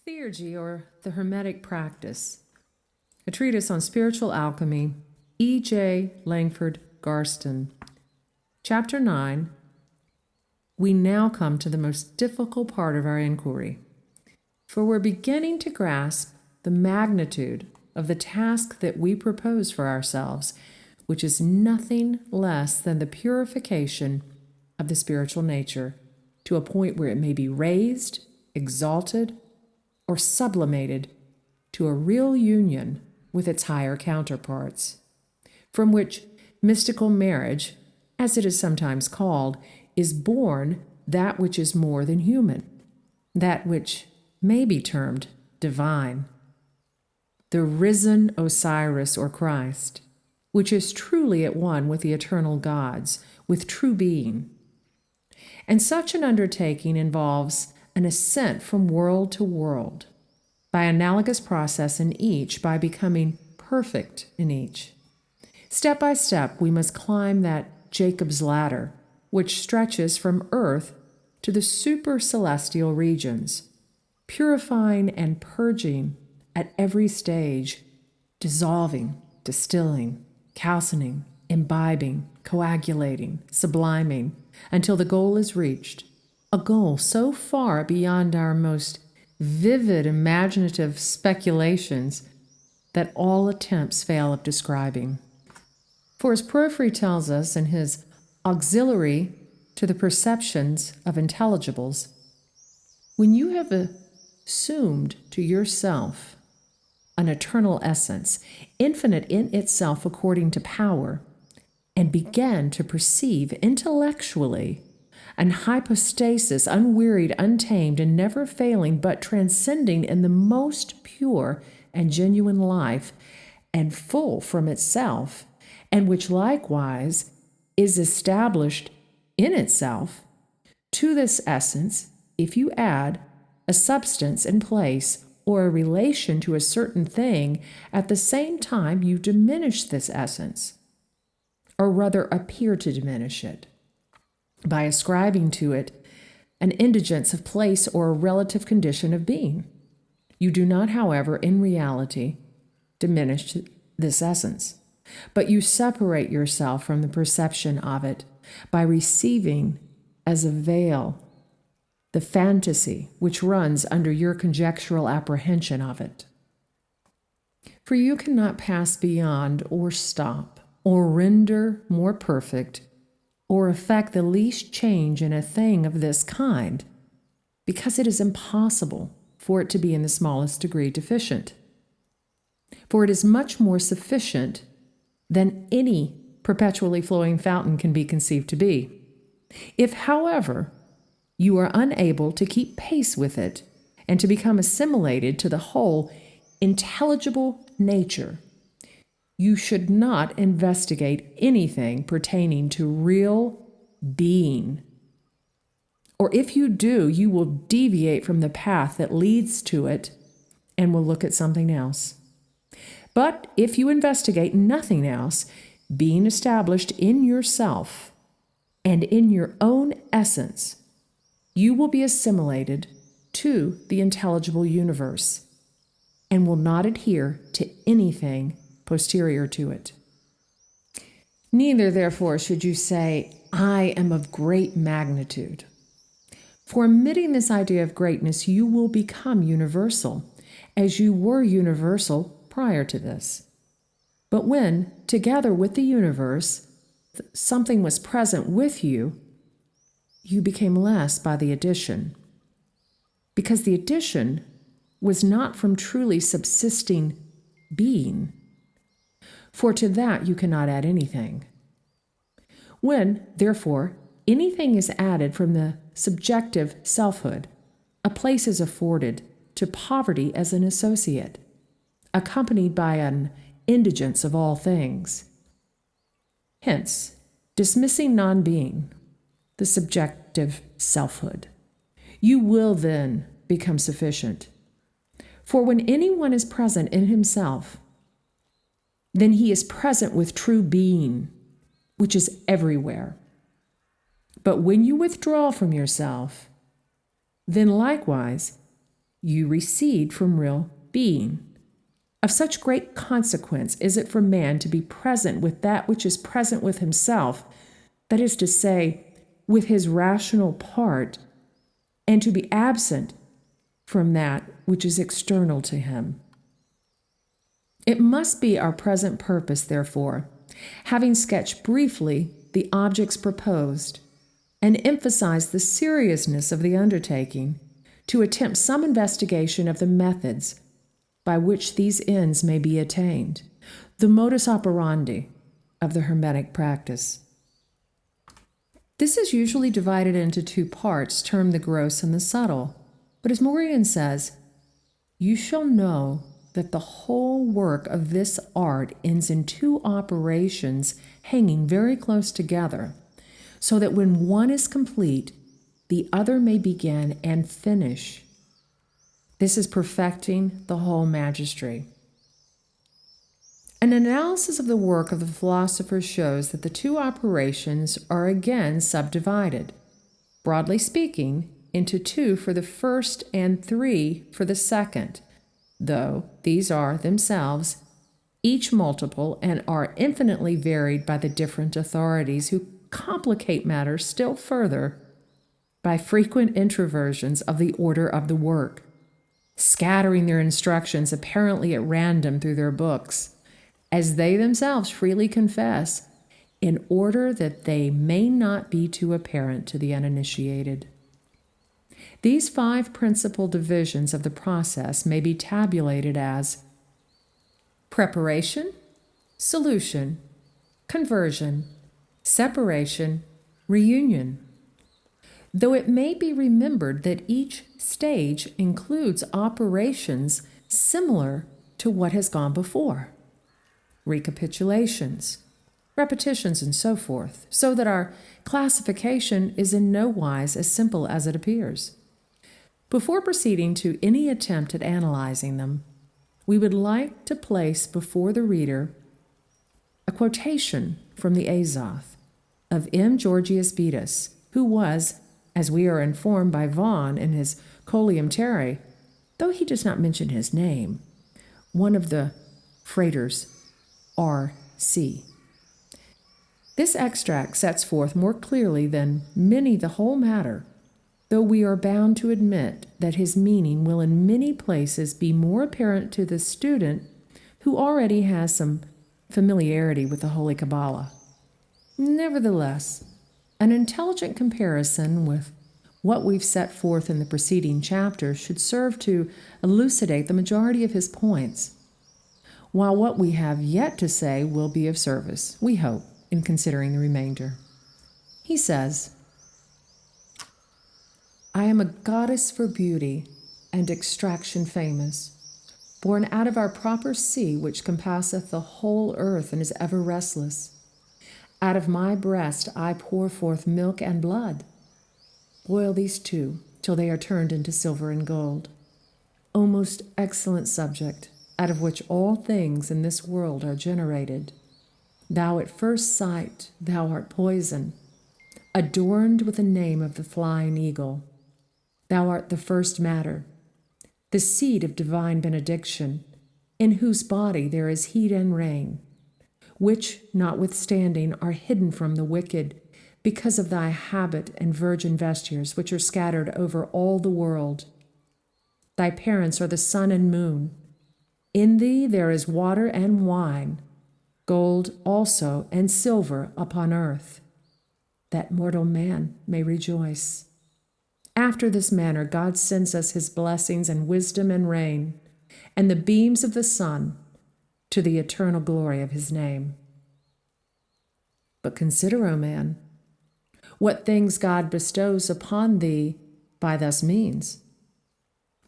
Theurgy, or the Hermetic Practice, a treatise on spiritual alchemy, E.J. Langford Garstin. Chapter 9. We now come to the most difficult part of our inquiry, for we're beginning to grasp the magnitude of the task that we propose for ourselves, which is nothing less than the purification of the spiritual nature to a point where it may be raised, exalted, or sublimated to a real union with its higher counterparts, from which mystical marriage, as it is sometimes called, is born that which is more than human, that which may be termed divine, the risen Osiris or Christ, which is truly at one with the eternal gods, with true being. And such an undertaking involves an ascent from world to world, by analogous process in each, by becoming perfect in each. Step by step, we must climb that Jacob's ladder, which stretches from earth to the super-celestial regions, purifying and purging at every stage, dissolving, distilling, calcining, imbibing, coagulating, subliming, until the goal is reached, a goal so far beyond our most vivid imaginative speculations that all attempts fail of describing. For as Porphyry tells us in his auxiliary to the perceptions of intelligibles, when you have assumed to yourself an eternal essence, infinite in itself according to power, and began to perceive intellectually an hypostasis, unwearied, untamed, and never failing, but transcending in the most pure and genuine life, and full from itself, and which likewise is established in itself, to this essence, if you add a substance and place, or a relation to a certain thing, at the same time you diminish this essence, or rather appear to diminish it, by ascribing to it an indigence of place or a relative condition of being. You do not, however, in reality, diminish this essence, but you separate yourself from the perception of it by receiving as a veil the fantasy which runs under your conjectural apprehension of it. For you cannot pass beyond or stop or render more perfect or effect the least change in a thing of this kind, because it is impossible for it to be in the smallest degree deficient. For it is much more sufficient than any perpetually flowing fountain can be conceived to be. If, however, you are unable to keep pace with it and to become assimilated to the whole intelligible nature, you should not investigate anything pertaining to real being. Or if you do, you will deviate from the path that leads to it and will look at something else. But if you investigate nothing else, being established in yourself and in your own essence, you will be assimilated to the intelligible universe and will not adhere to anything posterior to it. Neither, therefore, should you say, I am of great magnitude. For omitting this idea of greatness, you will become universal, as you were universal prior to this. But when, together with the universe, something was present with you, you became less by the addition, because the addition was not from truly subsisting being, for to that you cannot add anything. When, therefore, anything is added from the subjective selfhood, a place is afforded to poverty as an associate, accompanied by an indigence of all things. Hence, dismissing non-being, the subjective selfhood, you will then become sufficient. For when anyone is present in himself, then he is present with true being, which is everywhere. But when you withdraw from yourself, then likewise you recede from real being. Of such great consequence is it for man to be present with that which is present with himself, that is to say, with his rational part, and to be absent from that which is external to him. It must be our present purpose, therefore, having sketched briefly the objects proposed, and emphasized the seriousness of the undertaking, to attempt some investigation of the methods by which these ends may be attained, the modus operandi of the Hermetic practice. This is usually divided into two parts, termed the gross and the subtle. But as Mauryan says, you shall know that the whole work of this art ends in two operations hanging very close together, so that when one is complete, the other may begin and finish. This is perfecting the whole magistery. An analysis of the work of the philosophers shows that the two operations are again subdivided, broadly speaking, into two for the first and three for the second, though these are themselves each multiple and are infinitely varied by the different authorities, who complicate matters still further by frequent introversions of the order of the work, scattering their instructions apparently at random through their books, as they themselves freely confess, in order that they may not be too apparent to the uninitiated. These five principal divisions of the process may be tabulated as preparation, solution, conversion, separation, reunion. Though it may be remembered that each stage includes operations similar to what has gone before, recapitulations, repetitions, and so forth, so that our classification is in no wise as simple as it appears. Before proceeding to any attempt at analyzing them, we would like to place before the reader a quotation from the Azoth of M. Georgius Beatus, who was, as we are informed by Vaughan in his Coelum Terrae, though he does not mention his name, one of the freighters R.C. This extract sets forth more clearly than many the whole matter, though we are bound to admit that his meaning will in many places be more apparent to the student who already has some familiarity with the Holy Kabbalah. Nevertheless, an intelligent comparison with what we've set forth in the preceding chapter should serve to elucidate the majority of his points, while what we have yet to say will be of service, we hope, in considering the remainder. He says, I am a goddess for beauty and extraction famous, born out of our proper sea which compasseth the whole earth and is ever restless. Out of my breast I pour forth milk and blood. Boil these two till they are turned into silver and gold. O most excellent subject, out of which all things in this world are generated. Thou at first sight, thou art poison, adorned with the name of the flying eagle. Thou art the first matter, the seed of divine benediction, in whose body there is heat and rain, which, notwithstanding, are hidden from the wicked, because of thy habit and virgin vestures, which are scattered over all the world. Thy parents are the sun and moon. In thee there is water and wine, gold also and silver upon earth, that mortal man may rejoice. After this manner God sends us his blessings and wisdom and rain, and the beams of the sun, to the eternal glory of his name. But consider, O man, what things God bestows upon thee by thus means.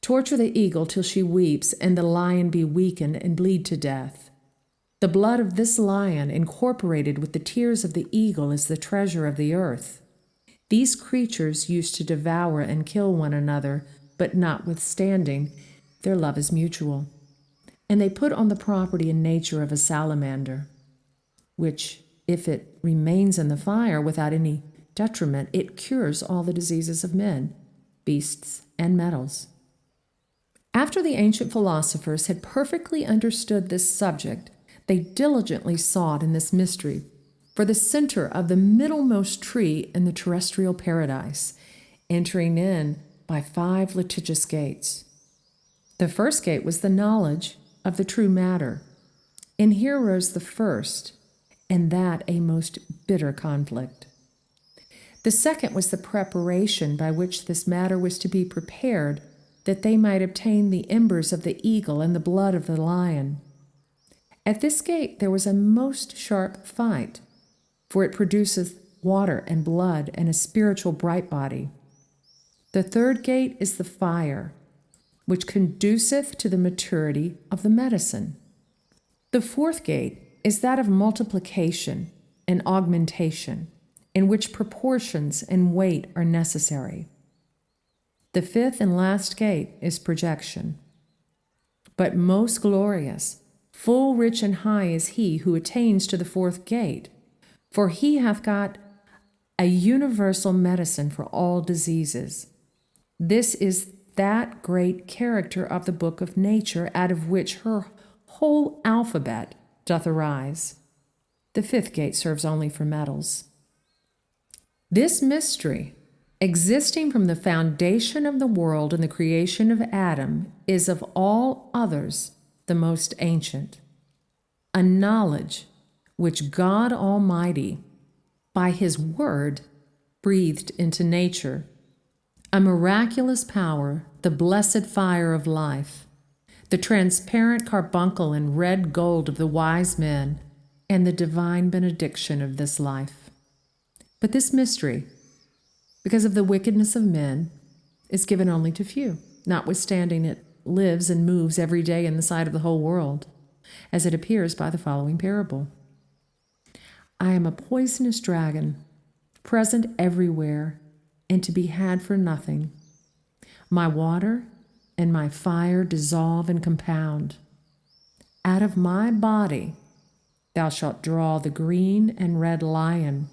Torture the eagle till she weeps, and the lion be weakened and bleed to death. The blood of this lion, incorporated with the tears of the eagle, is the treasure of the earth. These creatures used to devour and kill one another, but notwithstanding, their love is mutual. And they put on the property and nature of a salamander, which, if it remains in the fire without any detriment, it cures all the diseases of men, beasts, and metals. After the ancient philosophers had perfectly understood this subject, they diligently sought in this mystery for the center of the middlemost tree in the terrestrial paradise, entering in by 5 litigious gates. The first gate was the knowledge of the true matter, and here rose the first, and that a most bitter conflict. The second was the preparation by which this matter was to be prepared, that they might obtain the embers of the eagle and the blood of the lion. At this gate there was a most sharp fight, for it produceth water and blood and a spiritual bright body. The third gate is the fire, which conduceth to the maturity of the medicine. The fourth gate is that of multiplication and augmentation, in which proportions and weight are necessary. The fifth and last gate is projection. But most glorious, full rich and high is he who attains to the fourth gate, for he hath got a universal medicine for all diseases. This is that great character of the book of nature, out of which her whole alphabet doth arise. The fifth gate serves only for metals. This mystery, existing from the foundation of the world and the creation of Adam, is of all others the most ancient. A knowledge which God Almighty, by His word, breathed into nature. A miraculous power, the blessed fire of life, the transparent carbuncle and red gold of the wise men, and the divine benediction of this life. But this mystery, because of the wickedness of men, is given only to few, notwithstanding it lives and moves every day in the sight of the whole world, as it appears by the following parable. I am a poisonous dragon, present everywhere, and to be had for nothing. My water and my fire dissolve and compound. Out of my body thou shalt draw the green and red lion.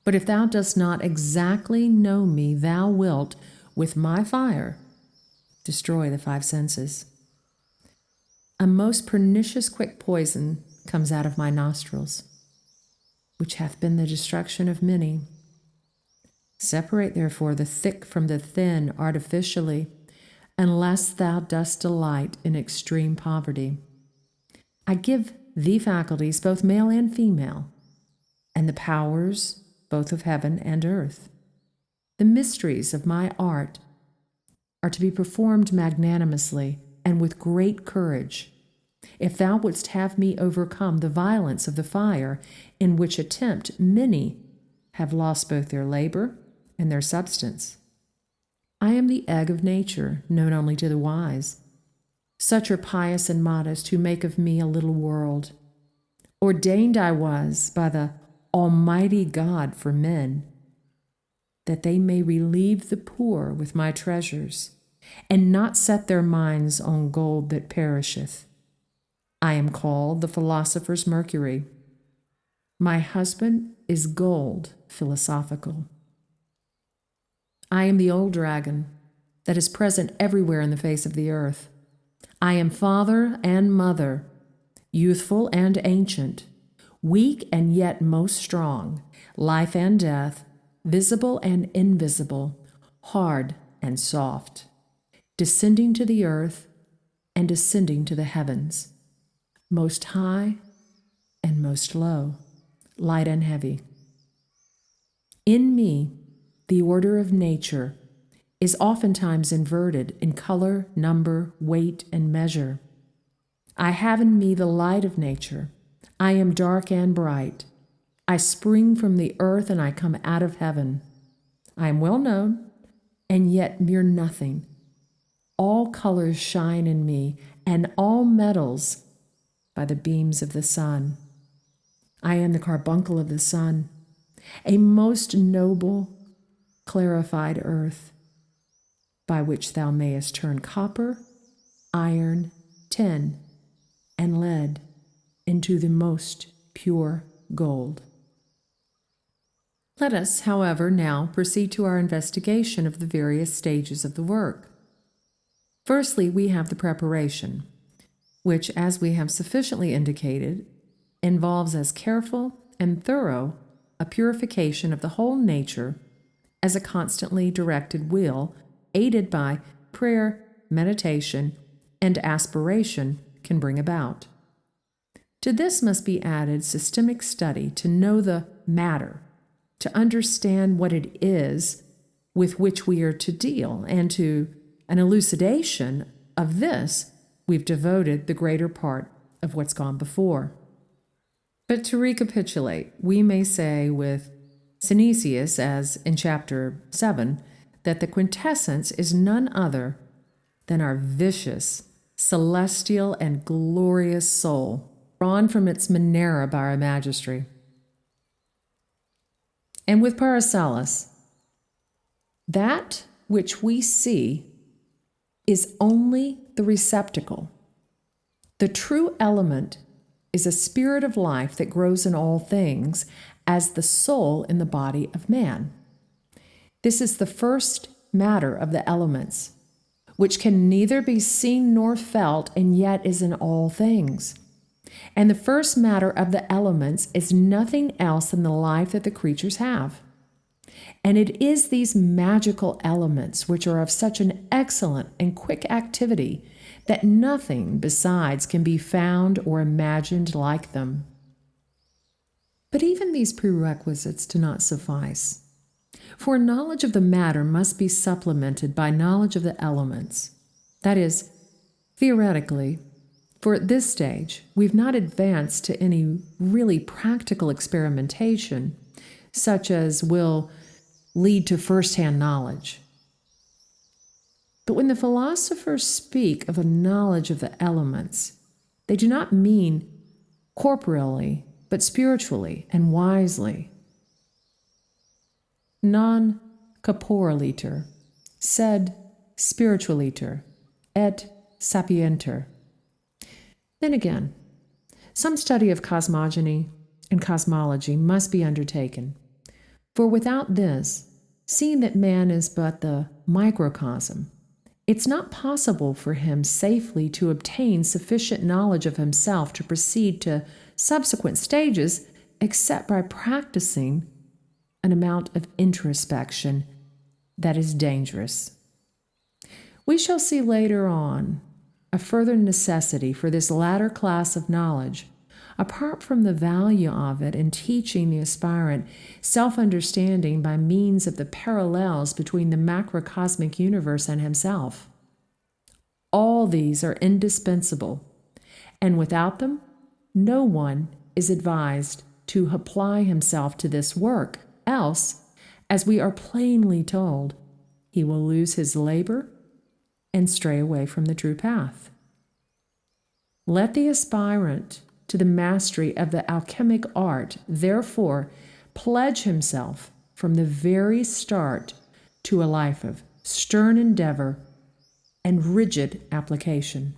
But if thou dost not exactly know me, thou wilt, with my fire, destroy the 5 senses. A most pernicious quick poison comes out of my nostrils, which hath been the destruction of many. Separate therefore the thick from the thin artificially, unless thou dost delight in extreme poverty. I give thee faculties, both male and female, and the powers both of heaven and earth. The mysteries of my art are to be performed magnanimously and with great courage, if thou wouldst have me overcome the violence of the fire, in which attempt many have lost both their labor and their substance. I am the egg of nature, known only to the wise. Such are pious and modest who make of me a little world. Ordained I was by the Almighty God for men, that they may relieve the poor with my treasures, and not set their minds on gold that perisheth. I am called the philosopher's Mercury. My husband is gold philosophical. I am the old dragon that is present everywhere in the face of the earth. I am father and mother, youthful and ancient, weak and yet most strong, life and death, visible and invisible, hard and soft, descending to the earth and ascending to the heavens, most high and most low, light and heavy. In me, the order of nature is oftentimes inverted in color, number, weight, and measure. I have in me the light of nature. I am dark and bright. I spring from the earth and I come out of heaven. I am well known, and yet mere nothing. All colors shine in me, and all metals by the beams of the sun. I am the carbuncle of the sun, a most noble, clarified earth, by which thou mayest turn copper, iron, tin, and lead into the most pure gold. Let us, however, now proceed to our investigation of the various stages of the work. Firstly, we have the preparation, which, as we have sufficiently indicated, involves as careful and thorough a purification of the whole nature as a constantly directed will, aided by prayer, meditation, and aspiration, can bring about. To this must be added systemic study to know the matter, to understand what it is with which we are to deal, and to an elucidation of this we've devoted the greater part of what's gone before. But to recapitulate, we may say with Synesius, as in chapter 7, that the quintessence is none other than our vicious, celestial, and glorious soul, drawn from its Monera by our Magistry. And with Paracelsus, that which we see is only the receptacle. The true element is a spirit of life that grows in all things, as the soul in the body of man. This is the first matter of the elements, which can neither be seen nor felt, and yet is in all things. And the first matter of the elements is nothing else than the life that the creatures have. And it is these magical elements which are of such an excellent and quick activity that nothing besides can be found or imagined like them. But even these prerequisites do not suffice, for knowledge of the matter must be supplemented by knowledge of the elements. That is, theoretically, for at this stage we've not advanced to any really practical experimentation, such as will lead to first-hand knowledge. But when the philosophers speak of a knowledge of the elements, they do not mean corporeally, but spiritually and wisely. Non corporaliter, sed spiritualiter, et sapienter. Then again, some study of cosmogony and cosmology must be undertaken. For without this, seeing that man is but the microcosm, it's not possible for him safely to obtain sufficient knowledge of himself to proceed to subsequent stages, except by practicing an amount of introspection that is dangerous. We shall see later on a further necessity for this latter class of knowledge, apart from the value of it in teaching the aspirant self-understanding by means of the parallels between the macrocosmic universe and himself. All these are indispensable, and without them, no one is advised to apply himself to this work, else, as we are plainly told, he will lose his labor and stray away from the true path. Let the aspirant to the mastery of the alchemic art, therefore, pledge himself from the very start to a life of stern endeavor and rigid application.